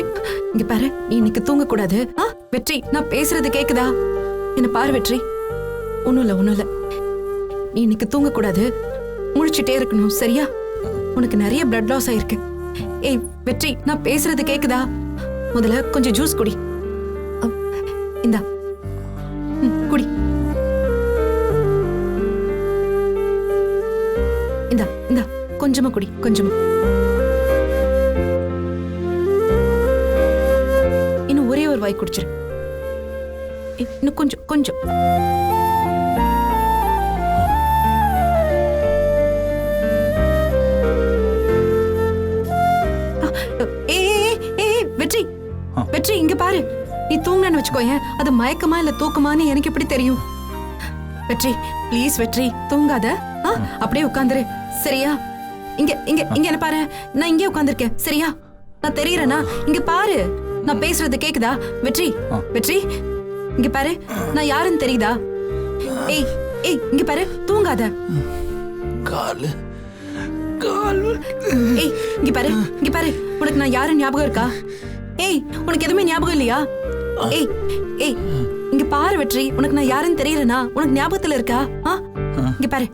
வெற்றி இங்க பாரு, நீ இன்னைக்கு தூங்க கூடாது. வெற்றி, நான் பேசுறது கேக்குதா? என்ன பாரு வெற்றி, ஒண்ணும் இல்ல. நீ இன்னைக்கு தூங்க கூடாது, முழிச்சுட்டே இருக்கணும், சரியா? உனக்கு நிறைய பிளட் லாஸ் ஆயிருக்கு. ஏய் வெற்றி, நான் பேசுறது கேக்குதா? முதல்ல கொஞ்சம் ஜூஸ் குடி. இந்தா குடி. இந்தா கொஞ்சமா குடி, கொஞ்சமா. இன்னும் ஒரே ஒரு வாய் குடிச்சிரு. இன்னும் கொஞ்சம். வெற்றி வெற்றி, இங்க பாரு. நீ தூங்கன்னு வச்சுக்கோயேன், அது மயக்கமா இல்ல தூக்கமான்னு எனக்கு எப்படி தெரியும்? வெற்றி ப்ளீஸ் வெற்றி, தூங்காத. அப்படியே உட்காந்துரு, சரியா? இங்க இங்க இங்க என்ன பாரு, நான் இங்கே உட்காந்துருக்கேன், சரியா? நான் தெரியறேனா? இங்க பாரு, நான் பேசுறது கேக்குதா? வெற்றி வெற்றி, இங்க பாரு, நான் யாருன்னு தெரியுதா? ஏய் ஏய், இங்க பாரு, தூங்காத. காலு. ஏய் இங்க பாரு, உனக்கு நான் யாருன்னு ஞாபகம் இருக்கா? ஏய் உனக்கு எதுவுமே ஞாபகம் இல்லையா? ஏய் ஏய், இங்க பாரு வெற்றி, உனக்கு நான் யாருன்னு தெரியறேனா? உனக்கு ஞாபகத்துல இருக்கா? இங்க பாரு.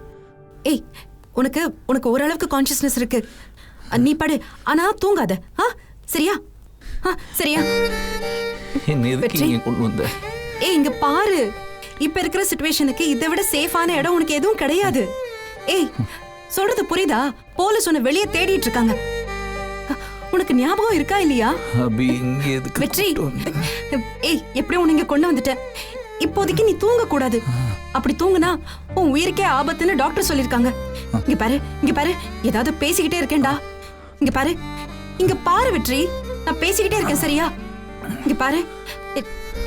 ஏய் உனக்கு ஓரளவுக்கு கான்சியஸ்னஸ் இருக்கு, நீ படு, ஆனா தூங்காத. சரியா? சரியா? கொண்டு வந்த? ஏய் இங்க பாரு, இப்ப இருக்கிற சிச்சுவேஷனுக்கு இதை விட சேஃபான இடம் உனக்கு எதுவும் கிடையாது. ஏய் சொல்றது புரியுதா? போலீஸ் உன்னை வெளியே தேடிட்டு இருக்காங்க. உனக்கு ஞாபகம் இருக்கா இல்லையா? வெற்றி, ஏய் எப்படியும் உன்னை இங்க கொண்டு வந்துட்டேன். இப்போதைக்கு நீ தூங்க கூடாது. அப்படி தூங்குனா உன் உயிருக்கே ஆபத்துன்னு டாக்டர் சொல்லிருக்காங்க. இங்க பாரு, ஏதாவது பேசிக்கிட்டே இருக்கேன்டா. இங்க பாரு வெற்றி, நான் பேசிக்கிட்டே இருக்கேன், சரியா? இங்க பாரு,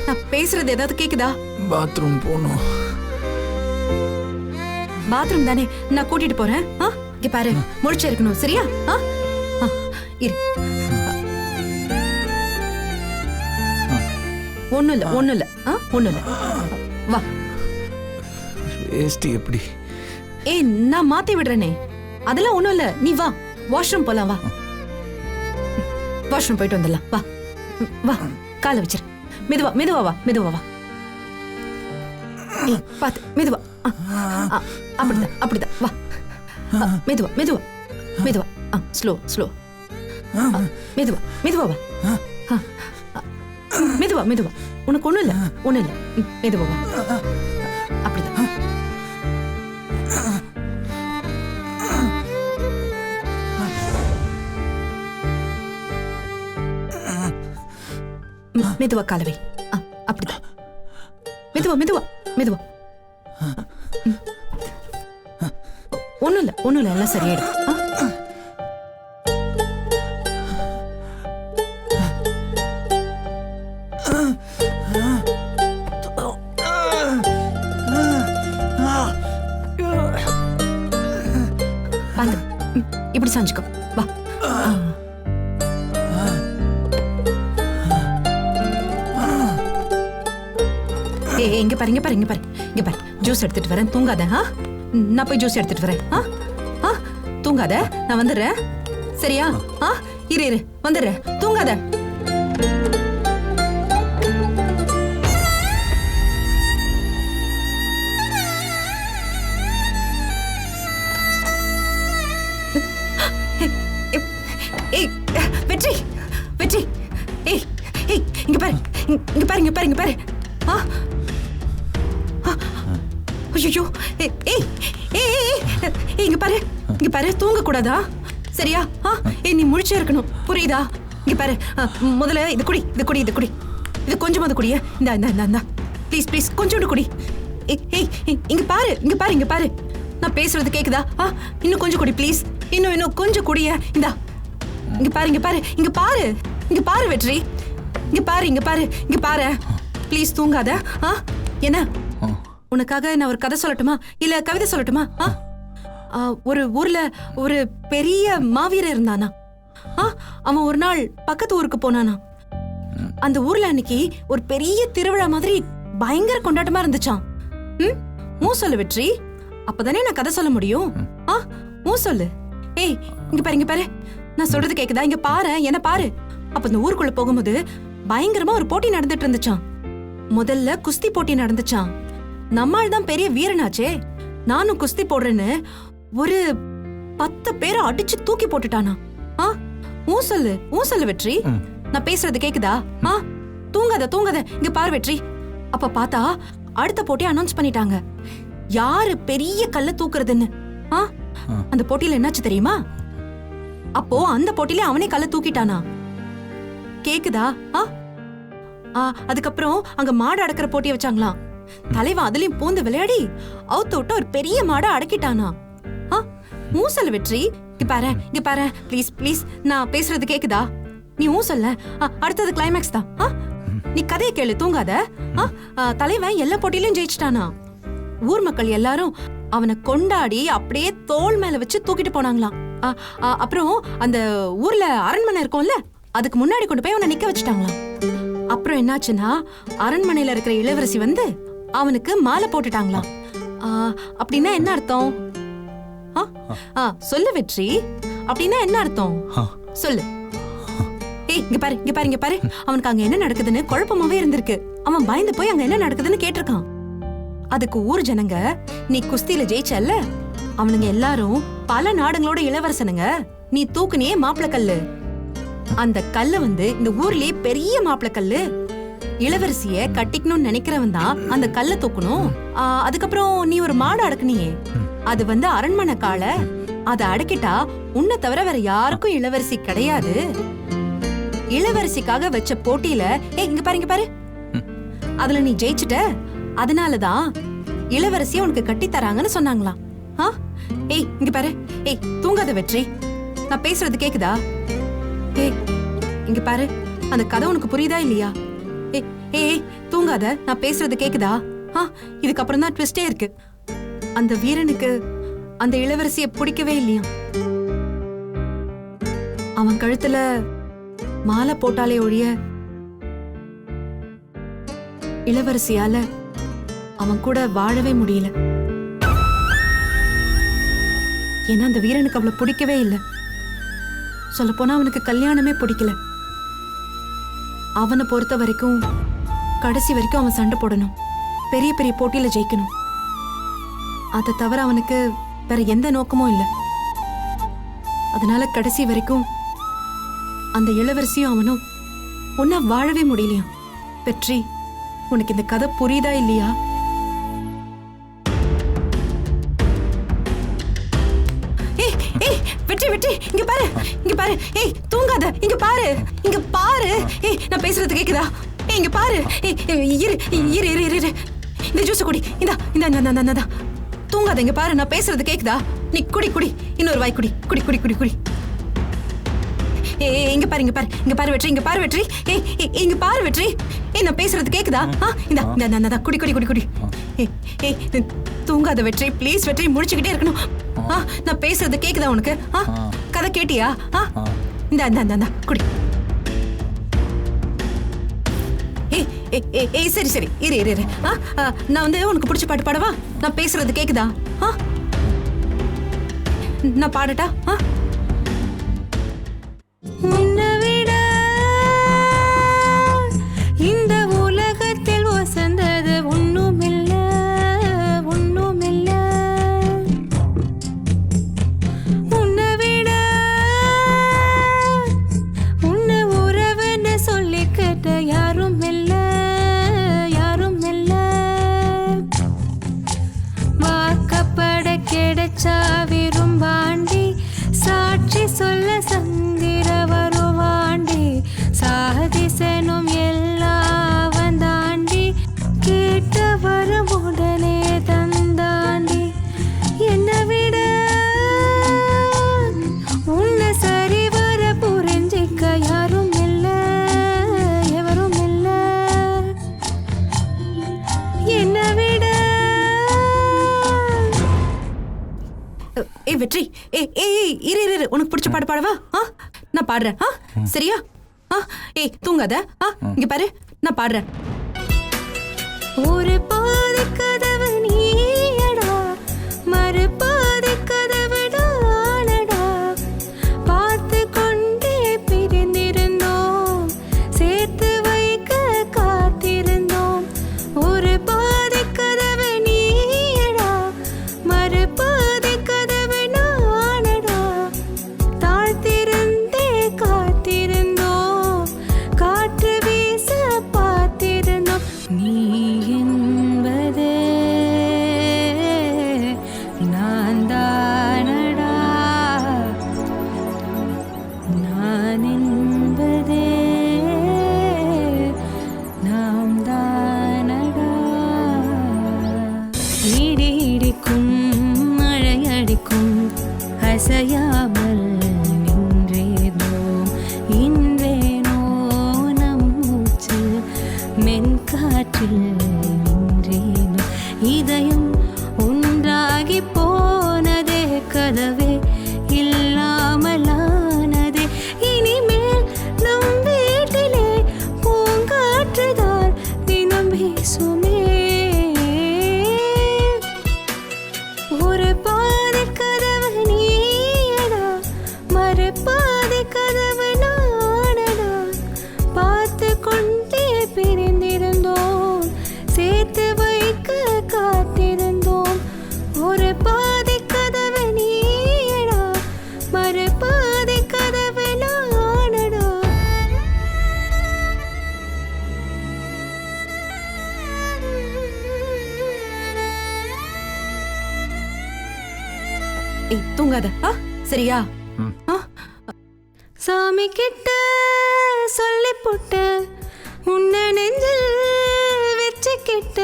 நான் பேசுறது ஏதாவது கேக்குதா? பாத்ரூம் போணும். பாத்ரூம் தானே, நான் கூட்டிட்டு போறேன். இங்க பாரு, முழிச்சு இருக்கணும், சரியா? இரு. ஒண்ணும் இல்ல. வா. வேஸ்ட் எப்படி? ஏய் நான் மாத்தி விடுறேனே, அதெல்லாம் ஒண்ணும் இல்ல. நீ வா, வாஷ்ரூம் போலாம், வா. வாஷ்ரூம் போயிட்டு வந்துடலாம், வா வா. காலை வச்சிரு, மெதுவா வா. ஏய் பாத்து, மெதுவா. அப்படிதான் வா. மெதுவா. ஸ்லோ. மெதுவா வா. மெதுவா. உனக்கு ஒண்ணும் இல்ல. மெதுவா வா. அப்படிதான். மெதுவா காலவை. அப்படிதான். மெதுவா. ஒண்ணும் இல்ல, எல்லாம் சரியாயிடும். இப்படி சாஞ்சுக்கோ, வா. இங்க பாரு, ஜூஸ் எடுத்துட்டு வரேன், தூங்காத. நான் போய் ஜூஸ் எடுத்துட்டு வரேன். தூங்காத, நான் வந்துடுறேன், சரியா? இரு, வந்துடுறேன், தூங்காத. ஏய் வெற்றி, ஏய் இங்க பாரு. ஐயோ, இங்க பாரு, தூங்க கூடாதா? சரியா? நீ முழிச்சே இருக்கணும், புரியுதா? இங்க பாரு, முதல்ல இது குடி. இது கொஞ்சமாவது குடிய. இந்த ப்ளீஸ் கொஞ்சோண்டு குடி. இங்க பாரு, நான் பேசுறது கேக்குதா? இன்னும் கொஞ்சம் குடி ப்ளீஸ். இன்னும் கொஞ்சம் குடிய. இங்க பாரு வெற்றி, இங்க பாரு ப்ளீஸ், தூங்காத. என்ன உனக்காக நான் ஒரு கதை சொல்லட்டுமா, இல்ல கவிதை சொல்லட்டுமா? ஒரு ஊர்ல ஒரு பெரிய மாவீரர் இருந்தானா. அவன் ஒரு நாள் பக்கத்து ஊருக்கு போனானா. அந்த ஊர்ல அன்னைக்கு ஒரு பெரிய திருவிழா மாதிரி பயங்கர கொண்டாட்டமா இருந்துச்சான். மூ சொல்லு வெற்றி, அப்பதானே நான் கதை சொல்ல முடியும். மூ சொல்லு. ஏய் இங்க பாரு, நான் சொல்றது கேக்குதா? இங்க பாரு, என்ன பாரு. அப்ப இந்த ஊருக்குள்ள போகும்போது பயங்கரமா ஒரு போட்டி நடந்துட்டு இருந்துச்சாம். முதல்ல குஸ்தி போட்டி நடந்துச்சாம். நம்மால் தான் பெரிய வீரனாச்சே, நானும் குஸ்தி போடுறேன்னு ஒரு 10 பேரை அடிச்சு தூக்கி போட்டுட்டானா. ஊ சொல்லு வெற்றி. நான் பேசுறது கேக்குதா? தூங்காத இங்க பாரு வெற்றி. அப்ப பார்த்தா அடுத்த போட்டி அனௌன்ஸ் பண்ணிட்டாங்க, யாரு பெரிய கல்ல தூக்குறதுன்னு. அந்த போட்டியில என்னாச்சு தெரியுமா? அப்போ அந்த போட்டியில அவனே கல்ல தூக்கிட்டானா. கேக்குதா? அதுக்கப்புறம் அங்க மாடு அடக்கிற போட்டியை வச்சாங்களாம். தலைவன் அதுலயும் பூந்து விளையாடி அவுத்து விட்டு ஒரு பெரிய மாடை அடக்கிட்டானா. மூசல் வெற்றி. இங்க பாரு ப்ளீஸ் ப்ளீஸ், நான் பேசுறது கேக்குதா? நீ சொல்ல. அடுத்தது கிளைமேக்ஸ் தான். நீ கதையை கேளு, தூங்காத. தலைவன் எல்லா போட்டியிலும் ஜெயிச்சிட்டானா. ஊர் மக்கள் எல்லாரும் அவனை கொண்டாடி அப்படியே தோள் மேல வச்சு தூக்கிட்டு போனாங்களாம். அப்புறம் அந்த ஊர்ல அரண்மனை இருக்கும்ல, அதுக்கு முன்னாடி கொண்டு போய் அவனை நிக்க வச்சுட்டாங்களாம். அப்புறம் என்னாச்சுன்னா, அரண்மனையில இருக்கிற இளவரசி வந்து அவனுக்கு மாலை போட்டுட்டாங்களாம். அப்படின்னா என்ன அர்த்தம்? சொல்லு வெற்றி, அப்படின்னா என்ன அர்த்தம்? சொல்லு. இங்க பாரு. அவனுக்கு அங்க என்ன நடக்குதுன்னு குழப்பமாவே இருந்திருக்கு. அவன் பயந்து போய் அங்க என்ன நடக்குதுன்னு கேட்டிருக்கான். அதுக்கு ஊர் ஜனங்க, நீ குஸ்தியில ஜெயிச்சல்ல, அவனுங்க எல்லாரும் பல நாடுகளோட இளவரசனுங்க, நீ தூக்குனியே மாப்பிள கல்லு. அந்த கல்லு வந்து இந்த ஊர்லயே பெரிய மாப்பிள கல்லு. இளவரசிய கட்டிக்கணும்னு நினைக்கிறவன் தான் அந்த கல்ல தூக்கணும். அதுக்கப்புறம் நீ ஒரு மாடு அடக்குனியே, அது வந்து அரண்மனை கால. அதை அடக்கிட்டா உன்னை தவிர வேற யாருக்கும் இளவரசி கிடையாது. இளவரசிக்காக வச்ச போட்டியில இங்க பாரு, அதுல நீ ஜெயிச்சுட்ட. அதனாலதான் இளவரசிய உனக்கு கட்டி தராங்கன்னு சொன்னாங்களாம். இங்க பாரு. தூங்காத வெற்றி, நான் பேசுறது கேக்குதா? இங்க பாரு, அந்த கதை உனக்கு புரியுதா இல்லையா? தூங்காத, நான் பேசுறது கேக்குதா? இதுக்கப்புறம் தான் ட்விஸ்டே இருக்கு. அந்த வீரனுக்கு அந்த இளவரசிய பிடிக்கவே இல்லையா. அவன் கழுத்துல மாலை போட்டாலே ஒழிய இளவரசியால அவன் கூட வாழவே முடியல. ஏன்னா அந்த வீரனுக்கு அவளை பிடிக்கவே இல்லை. சொல்ல போனா அவனுக்கு கல்யாணமே பிடிக்கல. அவனை பொறுத்த வரைக்கும் கடைசி வரைக்கும் அவன் சண்டை போடணும், பெரிய பெரிய போட்டியில ஜெயிக்கணும். அதை தவிர அவனுக்கு வேற எந்த நோக்கமும் இல்லை. அதனால கடைசி வரைக்கும் அந்த இளவரசியும் அவனும் ஒன்னா வாழவே முடியலையா. வெற்றி, உனக்கு இந்த கதை புரியுதா இல்லையா? வெற்றி, இங்க பாரு. தூங்காத, இங்க பாரு. நான் பேசுறது கேக்குதா? இங்க பாரு. இரு. இந்த ஜூஸ் குடி. இந்த தூங்காத, இங்க பாரு. நான் பேசுறது கேக்குதா? நீ குடி. இன்னொரு வாய் குடி. இங்க பாரு வெற்றி. இங்க பாரு வெற்றி. நான் பேசுறது கேக்குதா? இந்த குடி. தூங்காத வெற்றி, ப்ளீஸ் வெற்றி, முடிச்சுக்கிட்டே இருக்கணும். நான் பேசுறது கேக்குதா உனக்கு? கதை கேட்டியா? இந்த குடி. சரி இரு. நான் வந்து உனக்கு பிடிச்ச பாட்டு பாடவா? நான் பேசுறது கேக்குதா? நான் பாடட்டா? இந்த உலகத்தில் வசந்தது ஒண்ணுமில்ல. உன்னை விட உன்னை உறவுன்னு சொல்லி கேட்ட யாரும் இல்ல. வாக்கப்பட கிடைச்சா விரும்பாண்டி, சாட்சி சொல்ல சந்திர வருவாண்டி, சாதிசனும் எல்லாம் வந்தாண்டி, கேட்ட வரும் உடனே தந்தாண்டி. என்னை விட உன்னை சரிவர புரிஞ்சிக்க யாரும் இல்ல, எவரும் இல்ல. என்னை விட வெற்றி, இரு. உனக்கு பிடிச்ச பாட்டு பாடவா? நான் பாடுறேன். சரியா? தூங்காத. இங்க பாரு, நான் பாடுறேன். ஒரு பாதி கதவு நீயடா, மறு பாதி கதவு நானடா, பார்த்து கொண்டே பிரிந்திருந்தோம். அசையாமல் நின்றேனோம் இன்றேனோ நம் மூச்சு மென்காற்றில் நின்றேனோ இதயம் ஒன்றாகி போனதே கதவே இல்லாமலானதே இனிமேல் நம் வீட்டிலே பூங்காற்றுதான் தினம் வீசுமே ஒரு பாதை கதவு நீயடா மறுபாதை கதவு நானடா பார்த்து கொண்டே பிரிந்திருந்தோம் சேர்த்து வைக்க காத்திருந்தோம் ஒரு பாதை கதவு நீயடா மறுபாதை கதவு நானடா ஏய் தூங்காத சரியா? சாமி கிட்ட சொல்லி போட்ட உன்னை நெஞ்சில் வச்சுக்கிட்ட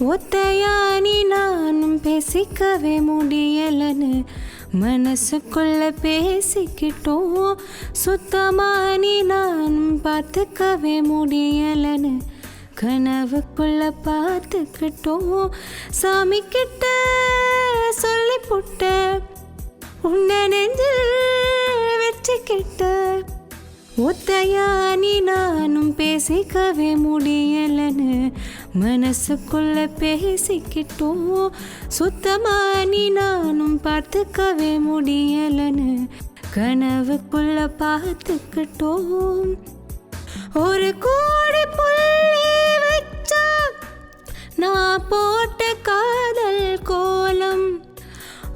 ஒத்தையானி நானும் பேசிக்கவே முடியலன்னு மனசுக்குள்ள பேசிக்கிட்டோம் சுத்தமானி நானும் பார்த்துக்கவே முடியலன்னு கனவுக்குள்ள பார்த்துக்கிட்டோம் சாமி கிட்ட சொல்லி போட்ட உன்னை நெஞ்சில் வச்சுக்கிட்ட ஒத்தையானி நானும் பேசிக்கவே முடியலன்னு மனசுக்குள்ள பேசிக்கிட்டோம் சுத்தமானி நானும் பார்த்துக்கவே முடியலன்னு கனவுக்குள்ள பார்த்துக்கிட்டோம் ஒரு கோடி புள்ளி வச்சா நான் போட்ட காதல் கோலம்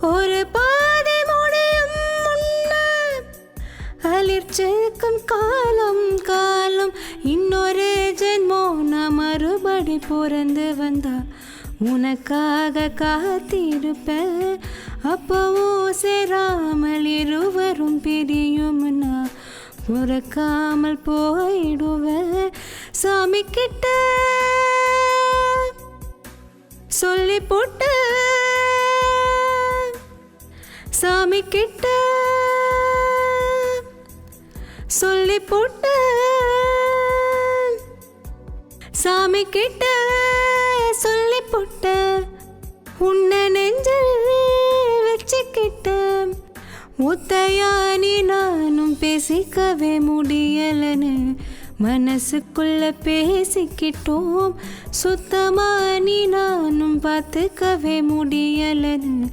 ஒரு பாதை முடியும் முன்ன அலிர்ச்சிக்கும் காலம் காலம் இன்னொரு ஜென்மோ நான் மறுபடி பிறந்து வந்தா உனக்காக காத்திருப்பேன் அப்பவும் சேராமல் இருவரும் பிரியும்னா உறக்காமல் போயிடுவேன் சாமி கிட்ட சொல்லி போட்ட சாமி கிட்ட சொல்லி போட்ட சாமி கிட்ட சொல்லி போட்ட உன்னை நெஞ்சில் வச்சுக்கிட்ட ஒத்தையானி நானும் பேசிக்கவே முடியலன்னு மனசுக்குள்ள பேசிக்கிட்டோம் சுத்தமானி நானும் பார்த்துக்கவே முடியலன்னு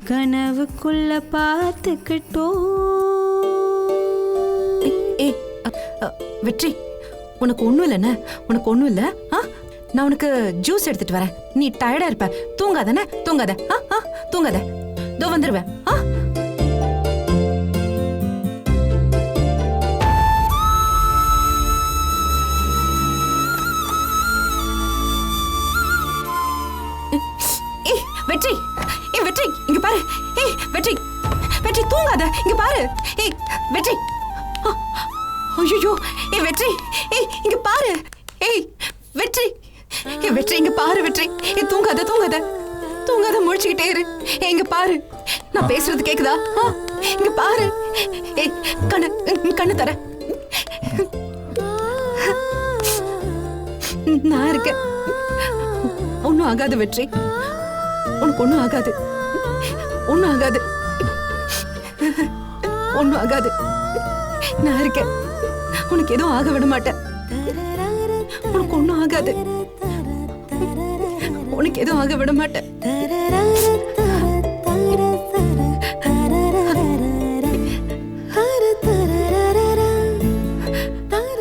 கனவுக்குள்ள பார்த்துக்கிட்டோம் ஏய் வெற்றி உனக்கு ஒண்ணும் இல்லைண்ணே உனக்கு ஒண்ணும் இல்ல நான் உனக்கு ஜூஸ் எடுத்துட்டு வரேன் நீ டயர்டா இருப்ப தூங்காதானே தூங்காத தூங்காத தோ வந்துருவேன் வெற்றி ஏய் வெற்றி இங்க பாரு ஏய் வெற்றி வெற்றி தூங்காத இங்க பாரு ஏய் வெற்றி ஐயோ ஏய் வெற்றி ஏய் இங்க பாரு ஏய் வெற்றி ஏய் வெற்றி இங்க பாரு வெற்றி ஏய் தூங்காத தூங்காத தூங்காத முழிச்சுக்கிட்டே இரு ஏய் இங்க பாரு நான் பேசுறது கேக்குதா இங்க பாரு ஏய் கண்ணு தர நான் இருக்கேன் ஒன்னும் ஆகாது வெற்றி உனக்கு ஒன்னும் ஆகாது ஒன்னும் ஆகாது ஒன்னும் ஆகாது நான் இருக்கேன் உனக்கு எதுவும் ஆக விட மாட்டேன் உனக்கு ஒன்னும் ஆகாது உனக்கு எதுவும் ஆக விட மாட்டேன்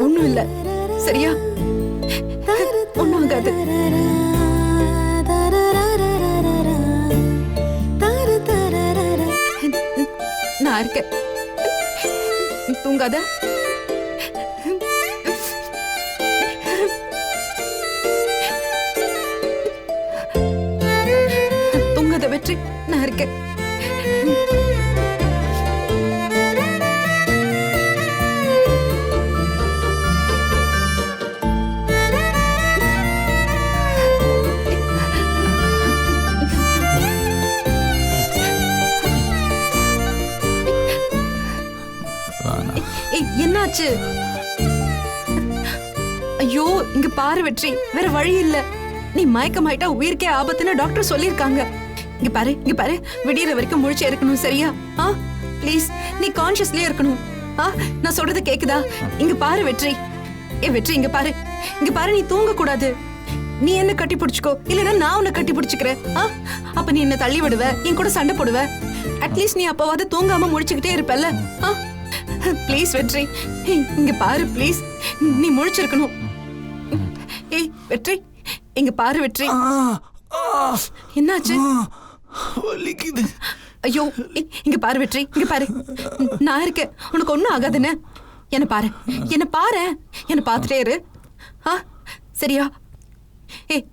ஒன்னும் இல்ல சரியா ஒன்னும் ஆகாது நான் இருக்கேன் தூங்காத தூங்காத வெற்றி நான் இருக்கேன் என்னாச்சு? ஐயோ இங்க பாரு வெற்றி, வேற வழி இல்ல. நீ மயக்கமாயிட்டா உயிருக்கே ஆபத்துன்னு டாக்டர் சொல்லிருக்காங்க. இங்க பாரு, இங்க பாரு, விடியற வரைக்கும் முழிச்சே இருக்கணும், சரியா? ப்ளீஸ், நீ கான்ஷியஸ்லயே இருக்கணும். நான் சொல்றது கேக்குதா? இங்க பாரு வெற்றி. வெற்றி, இங்க பாரு, இங்க பாரு, நீ தூங்க கூடாது. நீ என்ன கட்டி பிடிச்சுக்கோ, இல்லன்னா நான் உன்னை கட்டி பிடிச்சுக்கிறேன். அப்ப நீ என்ன தள்ளி விடுவ, என் கூட சண்டை போடுவ. அட்லீஸ்ட் நீ அப்பவாது தூங்காம முடிச்சுக்கிட்டே இருப்பல்ல. ப்ளீஸ் வெற்றி, இங்க பாரு ப்ளீஸ், நீ முழிச்சிருக்கணும். ஏய் வெற்றி, இங்க பாரு வெற்றி. என்னாச்சு? வலிக்குது. ஐயோ இங்க பாரு வெற்றி, இங்க பாரு, நான் இருக்கேன், உனக்கு ஒண்ணும் ஆகாதுன்னு. என்ன பாரு, என்ன பாரு, என்ன பார்த்துட்டே இரு. சரியா? ஏய்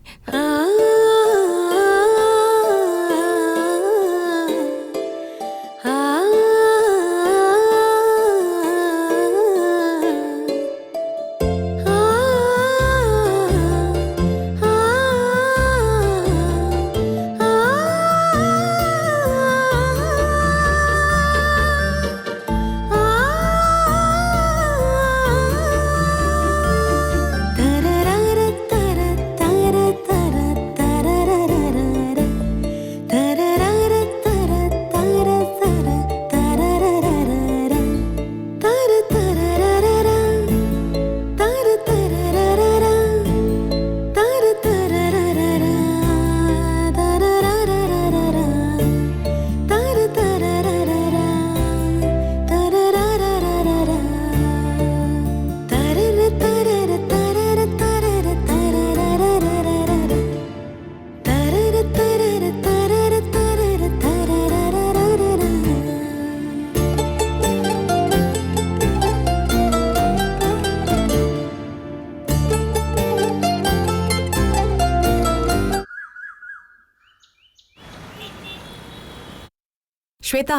Shweta,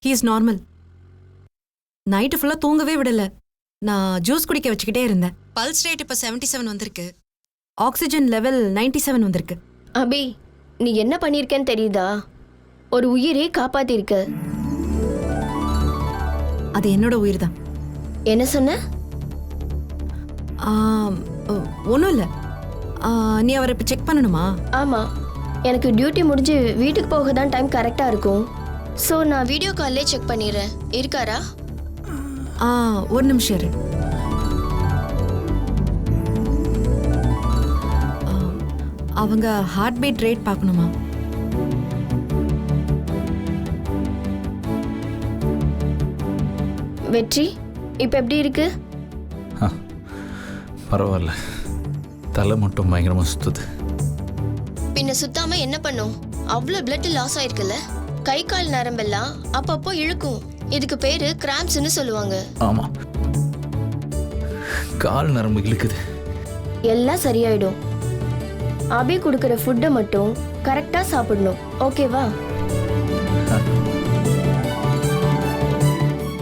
he is normal. Night ஃபுல்லா தூங்கவே விடல. நான் ஜூஸ் குடிக்க வச்சுக்கிட்டே இருந்தேன். பல்ஸ் ரேட் இப்ப 77 வந்திருக்கு. ஆக்சிஜன் லெவல் 97 வந்திருக்கு. அபி, நீ என்ன பண்ணிருக்கேன்னு தெரியுதா? ஒரு உயிரை காப்பாத்திருக்க. அது என்னோட உயிர் தான். என்ன சொன்ன? ஒன்றும் இல்லை. நீ அவரை இப்போ செக் பண்ணணுமா? ஆமா, எனக்கு டியூட்டி முடிஞ்சு வீட்டுக்கு போக தான் டைம் கரெக்டா இருக்கும். ஸோ நான் வீடியோ கால்லே செக் பண்ணிடுறேன். இருக்காரா? ஒரு நிமிஷம் இரு. அவங்க ஹார்ட் பீட் ரேட் பார்க்கணுமா? வெற்றி, இப்போ எப்படி இருக்கு? பரவாயில்ல, தலை மட்டும் பயங்கரமா சுத்துது. பின்ன சுத்தாம என்ன பண்ணும்? அவ்வளோ பிளட் லாஸ் ஆயிருக்குல்ல. கை கால் நரம்பெல்லாம் அப்பப்போ இழுக்கும். இதுக்கு பேரு கிராம்ப்ஸ்னு சொல்லுவாங்க. ஆமா, கால் நரம்பு இழுக்குது. எல்லாம் சரியாயிடும். அபி கொடுக்கிற ஃபுட்டை மட்டும் கரெக்டா சாப்பிடணும், ஓகேவா?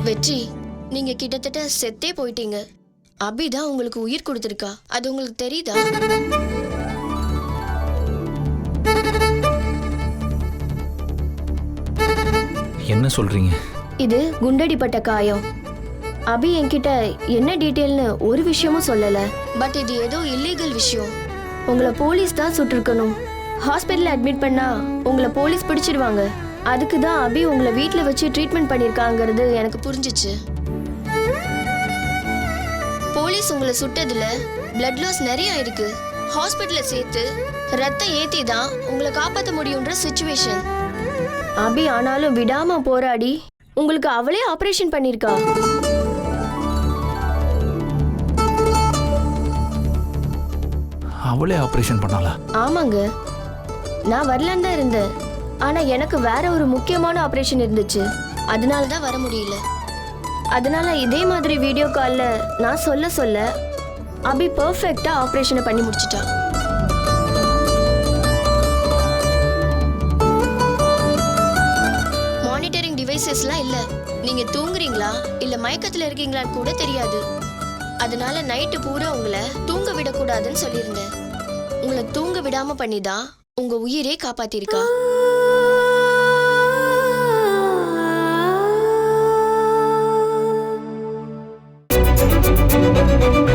வெற்றி, நீங்க கிட்டத்தட்ட செத்தே போயிட்டீங்க. அபி தான் உங்களுக்கு உயிர் கொடுத்திருக்கா. அது உங்களுக்கு தெரியுதா? என்ன சொல்றீங்க? இது குண்டடிப்பட்ட காயம். அபி என்கிட்ட என்ன டீட்டெயில்னு ஒரு விஷயமும் சொல்லல. பட் இது ஏதோ இல்லீகல் விஷயம். உங்களை போலீஸ் தான் சுட்டிருக்கணும். ஹாஸ்பிட்டல் அட்மிட் பண்ணா உங்களை போலீஸ் பிடிச்சிடுவாங்க. அதுக்கு தான் அபி உங்களை வீட்டில் வச்சு ட்ரீட்மெண்ட் பண்ணியிருக்காங்கிறது எனக்கு புரிஞ்சிச்சு. போலீஸ் உங்களை சுட்டதுல பிளட் லாஸ் நிறைய இருக்கு. ஹாஸ்பிட்டல்ல சேர்த்து ரத்தம் ஏத்தி தான் உங்களை காப்பாற்ற முடியுன்ற சிச்சுவேஷன். அபி ஆனாலும் விடாம போராடி உங்களுக்கு அவளே ஆபரேஷன் பண்ணிருக்கா. அவளே ஆபரேஷன் பண்ணாளா? ஆமாங்க, நான் வரலான்னு தான் இருந்தேன். ஆனா எனக்கு வேற ஒரு முக்கியமான ஆபரேஷன் இருந்துச்சு. அதனால தான் வர முடியல. அதனால இதே மாதிரி வீடியோ கால்ல நான் சொல்ல அபி பெர்ஃபெக்ட்டா ஆபரேஷனை பண்ணி முடிச்சிட்டா. மானிட்டரிங் டிவைசஸ்லாம் இல்ல. நீங்க தூங்குறீங்களா இல்ல மயக்கத்துல இருக்கீங்களான்னு கூட தெரியாது. அதனால நைட்டு பூரா உங்களை தூங்க விடக்கூடாதுன்னு சொல்லியிருந்தேன். உங்களை தூங்க விடாம பண்ணிதான் உங்க உயிரே காப்பாத்திருக்கா. ஆ